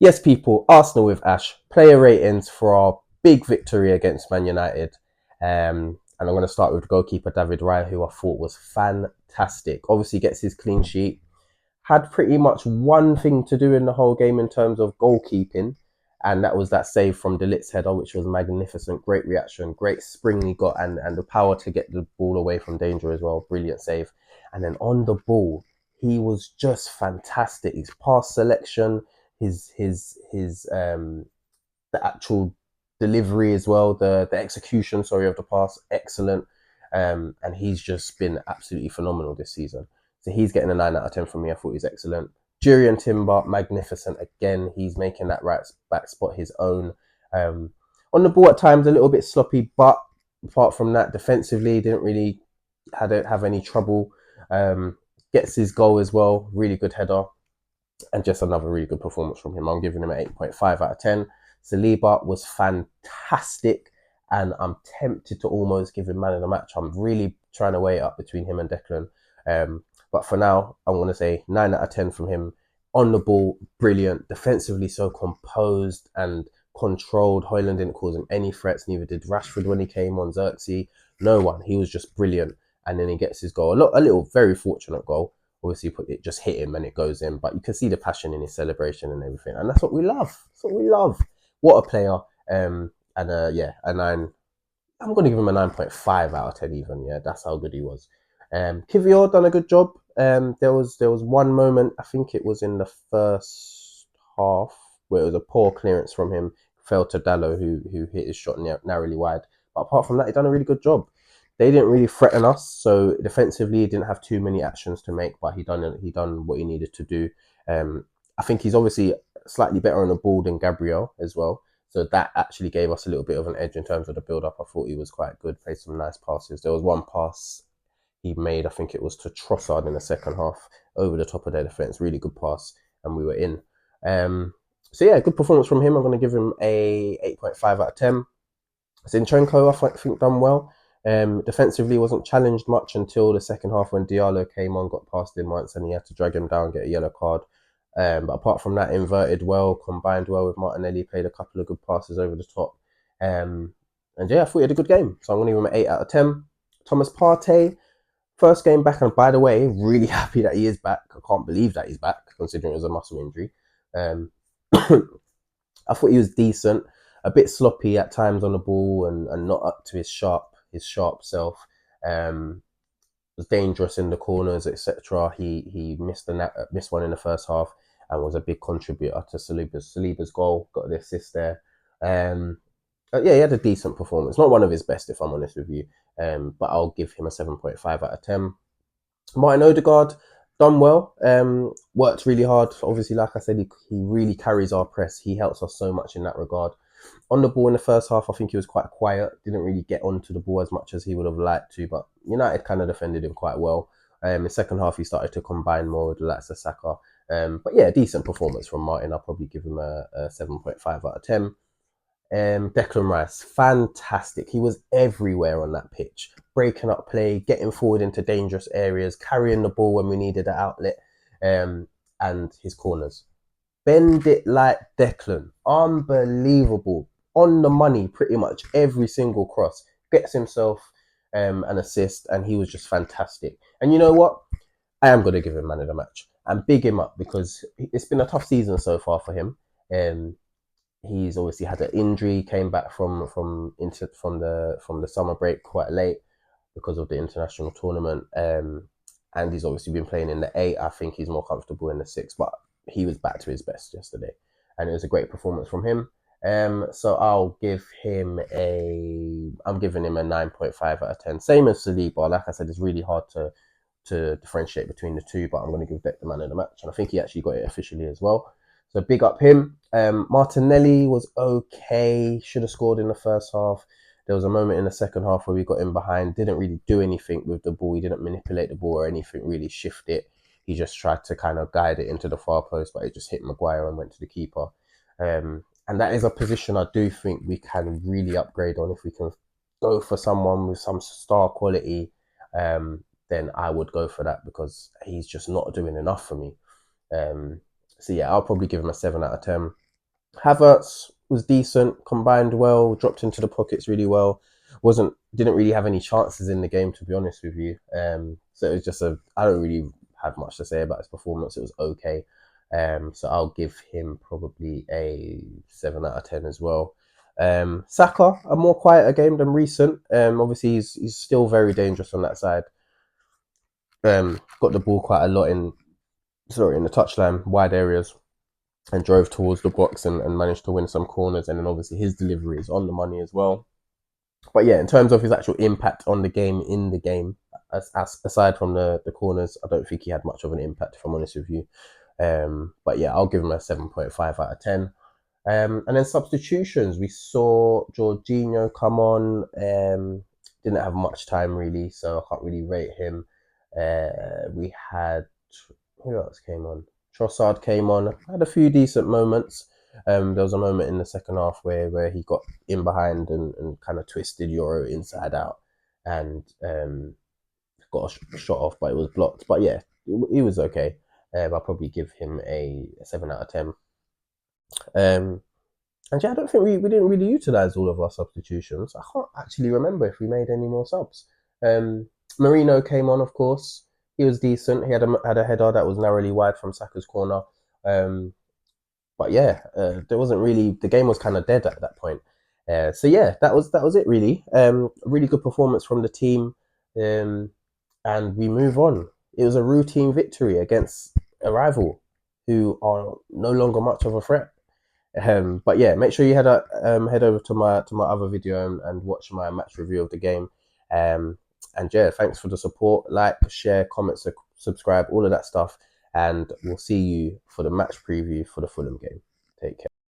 Yes, people, Arsenal with Ash. Player ratings for our big victory against Man United. And I'm going to start with goalkeeper David Raya, who I thought was fantastic. Obviously, gets his clean sheet. Had pretty much one thing to do in the whole game in terms of goalkeeping, and that was that save from De Ligt's header, which was magnificent. Great reaction, great spring he got, and the power to get the ball away from danger as well. Brilliant save. And then on the ball, he was just fantastic. His pass selection, his the actual delivery as well, the execution, sorry, of the pass, excellent. And he's just been absolutely phenomenal this season. So he's getting a 9 out of 10 from me. I thought he was excellent. Jurian Timber, magnificent again. He's making that right back spot his own. Um, on the ball at times, a little bit sloppy, but apart from that, defensively, didn't really have any trouble. Gets his goal as well. Really good header. And just another really good performance from him. I'm giving him an 8.5 out of 10. Saliba was fantastic, and I'm tempted to almost give him man of the match. I'm really trying to weigh it up between him and Declan. But for now, I'm going to say 9 out of 10 from him. On the ball, brilliant. Defensively, so composed and controlled. Højlund didn't cause him any threats, neither did Rashford when he came on, Xerxes. No one. He was just brilliant. And then he gets his goal. A little, very fortunate goal. Obviously, it just hit him and it goes in, but you can see the passion in his celebration and everything, and that's what we love. That's what we love. What a player! Yeah, a 9. I'm going to give him a 9.5 out of 10. Even, yeah, that's how good he was. Kivior done a good job. There was one moment, I think it was in the first half, where it was a poor clearance from him, fell to Dallo, who hit his shot narrowly wide. But apart from that, he done a really good job. They didn't really threaten us, so defensively he didn't have too many actions to make, but he done what he needed to do. I think he's obviously slightly better on the ball than Gabriel as well, so that actually gave us a little bit of an edge in terms of the build up. I thought he was quite good, played some nice passes. There was one pass he made, I think it was to Trossard in the second half, over the top of their defense. Really good pass, and we were in. So yeah, good performance from him. I'm going to give him a 8.5 out of 10. Zinchenko, I think, done well. Defensively, wasn't challenged much until the second half when Diallo came on, got past him once, and he had to drag him down, get a yellow card. But apart from that, inverted well, combined well with Martinelli, played a couple of good passes over the top. And yeah, I thought he had a good game. So I'm going to give him an 8 out of 10. Thomas Partey, first game back, and by the way, really happy that he is back. I can't believe that he's back, considering it was a muscle injury. I thought he was decent, a bit sloppy at times on the ball, and not up to his sharp self. Was dangerous in the corners, etc. He missed one in the first half and was a big contributor to Saliba's goal. Got the assist there. Yeah, he had a decent performance. Not one of his best, if I'm honest with you. But I'll give him a 7.5 out of 10. Martin Odegaard done well. Worked really hard. Obviously, like I said, he really carries our press. He helps us so much in that regard. On the ball in the first half, I think he was quite quiet. Didn't really get onto the ball as much as he would have liked to, but United kind of defended him quite well. In the second half, he started to combine more with the likes of Saka. But yeah, decent performance from Martin. I'll probably give him a 7.5 out of 10. Declan Rice, fantastic. He was everywhere on that pitch, breaking up play, getting forward into dangerous areas, carrying the ball when we needed an outlet, and his corners. Bend it like Declan, unbelievable, on the money, pretty much every single cross. Gets himself an assist, and he was just fantastic. And you know what? I am going to give him man of the match and big him up because it's been a tough season so far for him. He's obviously had an injury, came back from the summer break quite late because of the international tournament, and he's obviously been playing in the 8. I think he's more comfortable in the 6, but he was back to his best yesterday, and it was a great performance from him. So I'm giving him a 9.5 out of 10. Same as Saliba. Like I said, it's really hard to differentiate between the two, but I'm going to give Beck the man of the match, and I think he actually got it officially as well. So big up him. Martinelli was okay. Should have scored in the first half. There was a moment in the second half where we got in behind. Didn't really do anything with the ball. He didn't manipulate the ball or anything, really shift it. He just tried to kind of guide it into the far post, but it just hit Maguire and went to the keeper. And that is a position I do think we can really upgrade on. If we can go for someone with some star quality, then I would go for that because he's just not doing enough for me. So yeah, I'll probably give him a 7 out of 10. Havertz was decent, combined well, dropped into the pockets really well. Didn't really have any chances in the game, to be honest with you. So it was just I don't really have much to say about his performance. It was okay. So I'll give him probably a 7 out of 10 as well. Saka, a more quieter game than recent. Obviously he's still very dangerous on that side. Got the ball quite a lot in the touchline, wide areas, and drove towards the box and managed to win some corners. And then obviously his delivery is on the money as well. But yeah, in terms of his actual impact on the game in the game, aside from the corners, I don't think he had much of an impact, if I'm honest with you. But yeah, I'll give him a 7.5 out of 10. And then substitutions, we saw Jorginho come on. Didn't have much time really, so I can't really rate him. We had who else came on? Trossard came on. Had a few decent moments. There was a moment in the second half where he got in behind and kind of twisted Euro inside out and got a shot off, but it was blocked. But yeah, it was okay. I'll probably give him a 7 out of 10. And yeah, I don't think we didn't really utilize all of our substitutions. I can't actually remember if we made any more subs. Marino came on, of course. He was decent. He had a header that was narrowly wide from Saka's corner. Um, but yeah, there wasn't really the game was kind of dead at that point. So yeah, that was it really. A really good performance from the team, and we move on. It was a routine victory against a rival who are no longer much of a threat. But yeah, make sure you head over to my other video and watch my match review of the game. And yeah, thanks for the support. Like, share, comment, subscribe, all of that stuff. And we'll see you for the match preview for the Fulham game. Take care.